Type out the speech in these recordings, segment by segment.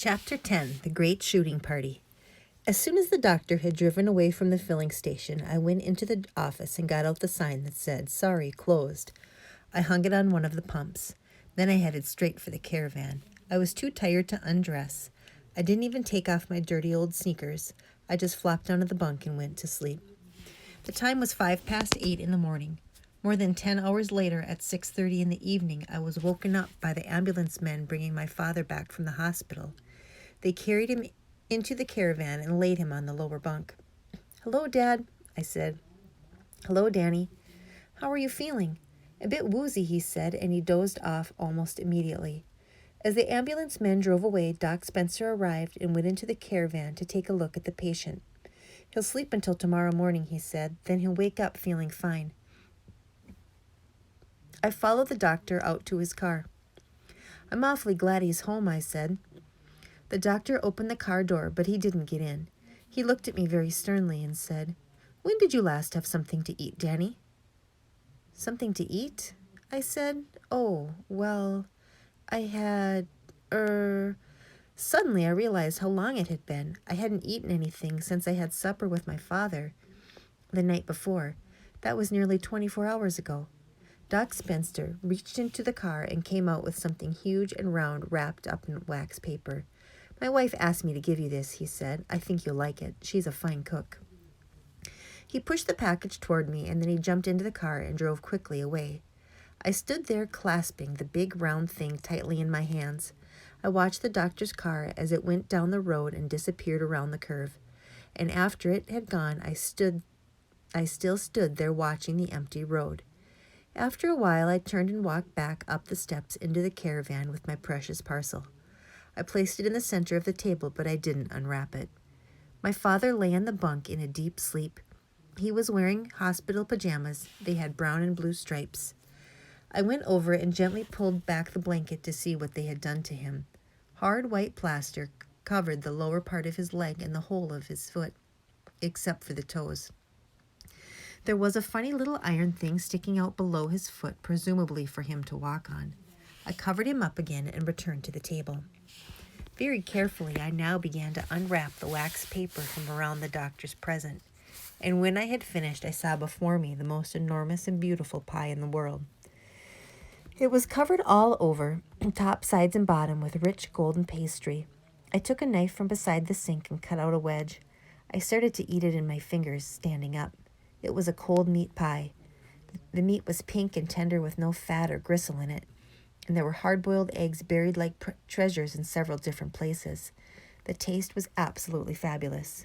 Chapter 10, The Great Shooting Party. As soon as the doctor had driven away from the filling station, I went into the office and got out the sign that said, "Sorry, closed." I hung it on one of the pumps. Then I headed straight for the caravan. I was too tired to undress. I didn't even take off my dirty old sneakers. I just flopped onto the bunk and went to sleep. The time was 8:05 in the morning. More than 10 hours later, at 6:30 in the evening, I was woken up by the ambulance men bringing my father back from the hospital. They carried him into the caravan and laid him on the lower bunk. "Hello, Dad," I said. "Hello, Danny. How are you feeling?" "A bit woozy," he said, and he dozed off almost immediately. As the ambulance men drove away, Doc Spencer arrived and went into the caravan to take a look at the patient. "He'll sleep until tomorrow morning," he said. "Then he'll wake up feeling fine." I followed the doctor out to his car. "I'm awfully glad he's home," I said. The doctor opened the car door, but he didn't get in. He looked at me very sternly and said, "When did you last have something to eat, Danny?" "Something to eat?" I said. "Oh, well, I had, Suddenly I realized how long it had been. I hadn't eaten anything since I had supper with my father the night before. That was nearly 24 hours ago. Doc Spencer reached into the car and came out with something huge and round wrapped up in wax paper. "My wife asked me to give you this," he said. "I think you'll like it. She's a fine cook." He pushed the package toward me, and then he jumped into the car and drove quickly away. I stood there clasping the big round thing tightly in my hands. I watched the doctor's car as it went down the road and disappeared around the curve. And after it had gone, I still stood there watching the empty road. After a while, I turned and walked back up the steps into the caravan with my precious parcel. I placed it in the center of the table, but I didn't unwrap it. My father lay on the bunk in a deep sleep. He was wearing hospital pajamas. They had brown and blue stripes. I went over and gently pulled back the blanket to see what they had done to him. Hard white plaster covered the lower part of his leg and the whole of his foot, except for the toes. There was a funny little iron thing sticking out below his foot, presumably for him to walk on. I covered him up again and returned to the table. Very carefully, I now began to unwrap the wax paper from around the doctor's present, and when I had finished, I saw before me the most enormous and beautiful pie in the world. It was covered all over, top, sides, and bottom, with rich golden pastry. I took a knife from beside the sink and cut out a wedge. I started to eat it in my fingers, standing up. It was a cold meat pie. The meat was pink and tender with no fat or gristle in it, and there were hard-boiled eggs buried like treasures in several different places. The taste was absolutely fabulous.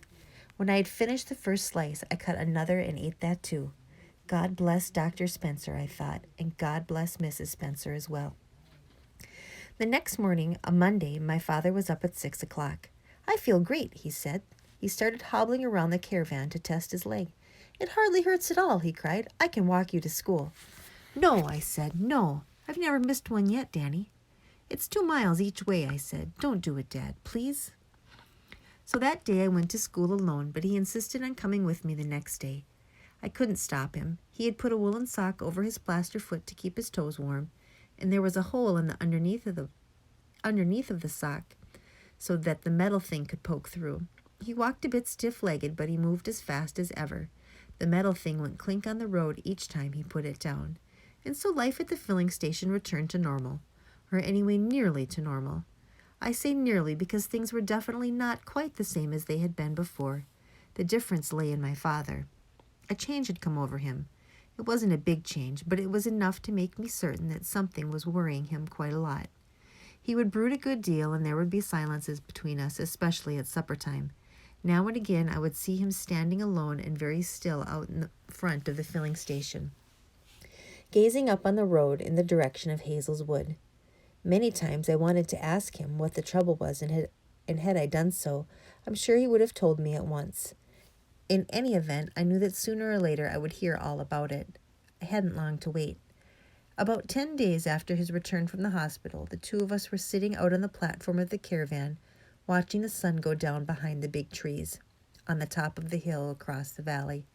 When I had finished the first slice, I cut another and ate that too. God bless Dr. Spencer, I thought, and God bless Mrs. Spencer as well. The next morning, a Monday, my father was up at 6 o'clock. "I feel great," he said. He started hobbling around the caravan to test his leg. "It hardly hurts at all," he cried. "I can walk you to school." "No," I said, "no. I've never missed one yet, Danny." "It's 2 miles each way," I said. "Don't do it, Dad, please." So that day I went to school alone, but he insisted on coming with me the next day. I couldn't stop him. He had put a woolen sock over his plaster foot to keep his toes warm, and there was a hole in the underneath of the sock so that the metal thing could poke through. He walked a bit stiff-legged, but he moved as fast as ever. The metal thing went clink on the road each time he put it down. And so life at the filling station returned to normal, or anyway nearly to normal. I say nearly because things were definitely not quite the same as they had been before. The difference lay in my father. A change had come over him. It wasn't a big change, but it was enough to make me certain that something was worrying him quite a lot. He would brood a good deal, and there would be silences between us, especially at supper time. Now and again I would see him standing alone and very still out in the front of the filling station, gazing up on the road in the direction of Hazel's wood. Many times I wanted to ask him what the trouble was, and had I done so, I'm sure he would have told me at once. In any event, I knew that sooner or later I would hear all about it. I hadn't long to wait. About 10 days after his return from the hospital, the two of us were sitting out on the platform of the caravan, watching the sun go down behind the big trees on the top of the hill across the valley.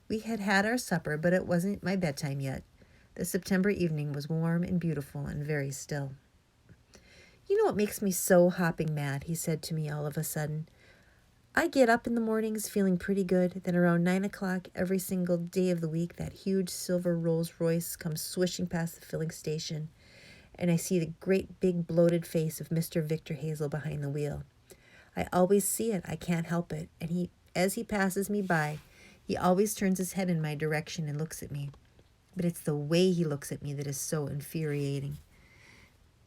We had had our supper, but it wasn't my bedtime yet. The September evening was warm and beautiful and very still. You know what makes me so hopping mad, he said to me all of a sudden. I get up in the mornings feeling pretty good. Then around 9 o'clock every single day of the week, that huge silver Rolls Royce comes swishing past the filling station, and I see the great big bloated face of Mr. Victor Hazel behind the wheel. I always see it. I can't help it. And as he passes me by, he always turns his head in my direction and looks at me. But it's the way he looks at me that is so infuriating.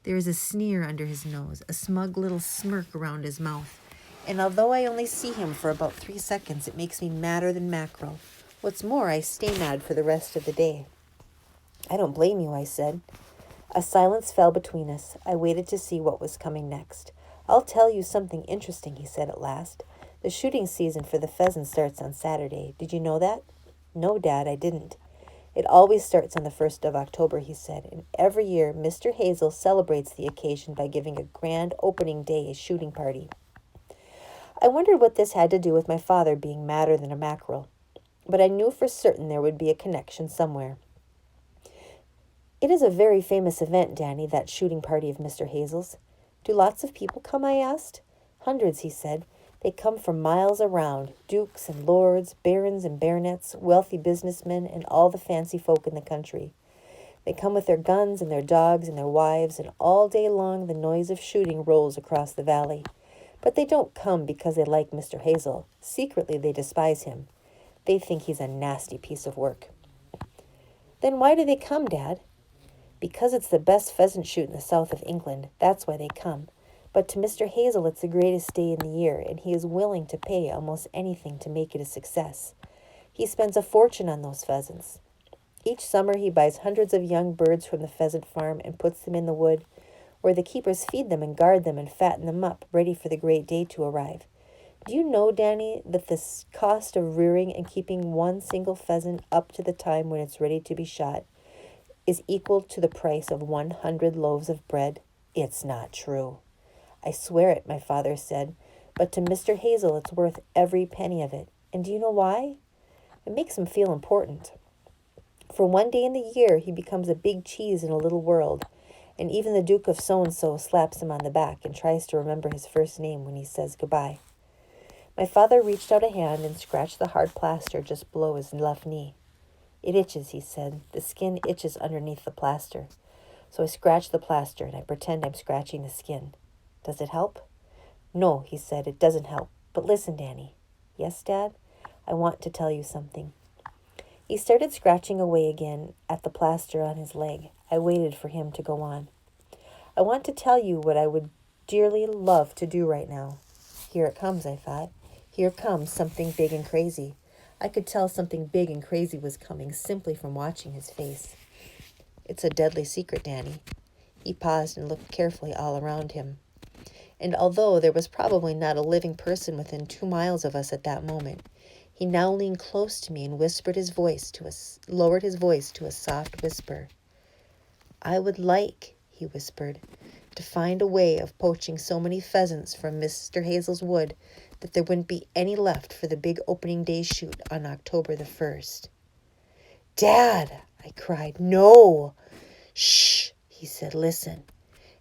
There is a sneer under his nose, a smug little smirk around his mouth. And although I only see him for about 3 seconds, it makes me madder than mackerel. What's more, I stay mad for the rest of the day. I don't blame you, I said. A silence fell between us. I waited to see what was coming next. I'll tell you something interesting, he said at last. The shooting season for the pheasant starts on Saturday. Did you know that? No, Dad, I didn't. It always starts on the 1st of October, he said, and every year Mr. Hazel celebrates the occasion by giving a grand opening day shooting party. I wondered what this had to do with my father being madder than a mackerel, but I knew for certain there would be a connection somewhere. It is a very famous event, Danny, that shooting party of Mr. Hazel's. Do lots of people come, I asked. Hundreds, he said. They come from miles around, dukes and lords, barons and baronets, wealthy businessmen, and all the fancy folk in the country. They come with their guns and their dogs and their wives, and all day long the noise of shooting rolls across the valley. But they don't come because they like Mr. Hazel. Secretly they despise him. They think he's a nasty piece of work. Then why do they come, Dad? Because it's the best pheasant shoot in the south of England. That's why they come. But to Mr. Hazel, it's the greatest day in the year, and he is willing to pay almost anything to make it a success. He spends a fortune on those pheasants. Each summer he buys hundreds of young birds from the pheasant farm and puts them in the wood, where the keepers feed them and guard them and fatten them up, ready for the great day to arrive. Do you know, Danny, that the cost of rearing and keeping one single pheasant up to the time when it's ready to be shot is equal to the price of 100 loaves of bread? It's not true. I swear it, my father said, but to Mr. Hazel it's worth every penny of it. And do you know why? It makes him feel important. For one day in the year he becomes a big cheese in a little world, and even the Duke of So-and-so slaps him on the back and tries to remember his first name when he says goodbye. My father reached out a hand and scratched the hard plaster just below his left knee. It itches, he said. The skin itches underneath the plaster. So I scratch the plaster and I pretend I'm scratching the skin. Does it help? No, he said, it doesn't help. But listen, Danny. Yes, Dad? I want to tell you something. He started scratching away again at the plaster on his leg. I waited for him to go on. I want to tell you what I would dearly love to do right now. Here it comes, I thought. Here comes something big and crazy. I could tell something big and crazy was coming simply from watching his face. It's a deadly secret, Danny. He paused and looked carefully all around him. And although there was probably not a living person within 2 miles of us at that moment, he now leaned close to me and lowered his voice to a soft whisper. I would like, he whispered, to find a way of poaching so many pheasants from Mr. Hazel's wood that there wouldn't be any left for the big opening day shoot on October the 1st. Dad, I cried, no. Shh, he said, listen.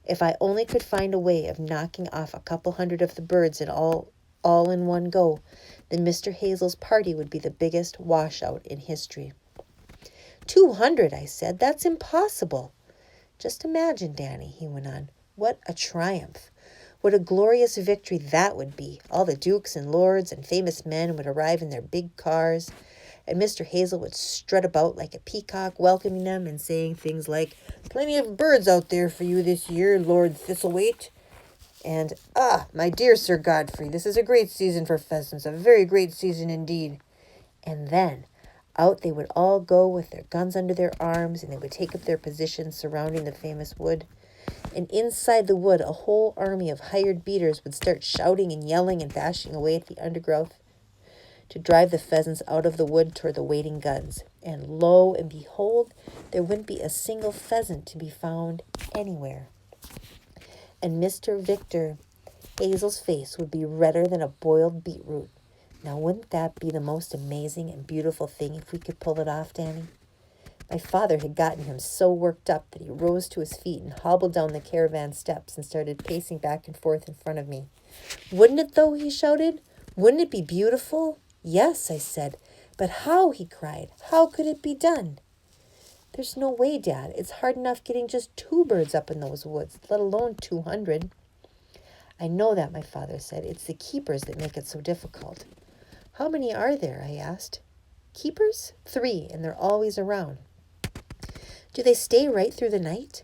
If I only could find a way of knocking off a couple hundred of the birds and all in one go, then Mr. Hazel's party would be the biggest washout in history. 200, I said, that's impossible. Just imagine, Danny, he went on, what a triumph. What a glorious victory that would be. All the dukes and lords and famous men would arrive in their big cars, and Mr. Hazel would strut about like a peacock, welcoming them and saying things like, plenty of birds out there for you this year, Lord Thistlethwaite. And, my dear Sir Godfrey, this is a great season for pheasants, a very great season indeed. And then out they would all go with their guns under their arms, and they would take up their positions surrounding the famous wood. And inside the wood, a whole army of hired beaters would start shouting and yelling and bashing away at the undergrowth to drive the pheasants out of the wood toward the waiting guns. And lo and behold, there wouldn't be a single pheasant to be found anywhere. And Mr. Victor Hazel's face would be redder than a boiled beetroot. Now, wouldn't that be the most amazing and beautiful thing if we could pull it off, Danny? My father had gotten him so worked up that he rose to his feet and hobbled down the caravan steps and started pacing back and forth in front of me. "Wouldn't it, though?" he shouted. "Wouldn't it be beautiful?" "Yes," I said. "But how?" he cried. "How could it be done?" "There's no way, Dad. It's hard enough getting just 2 birds up in those woods, let alone 200. "I know that," my father said. "It's the keepers that make it so difficult." "How many are there?" I asked. "Keepers? 3, and they're always around." "Do they stay right through the night?"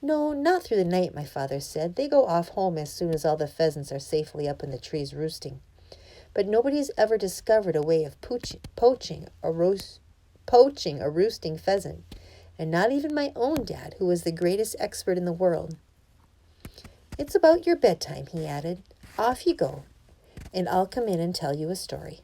"No, not through the night," my father said. "They go off home as soon as all the pheasants are safely up in the trees roosting. But nobody's ever discovered a way of poaching a roosting pheasant, and not even my own dad, who was the greatest expert in the world." "It's about your bedtime," he added. "Off you go, and I'll come in and tell you a story."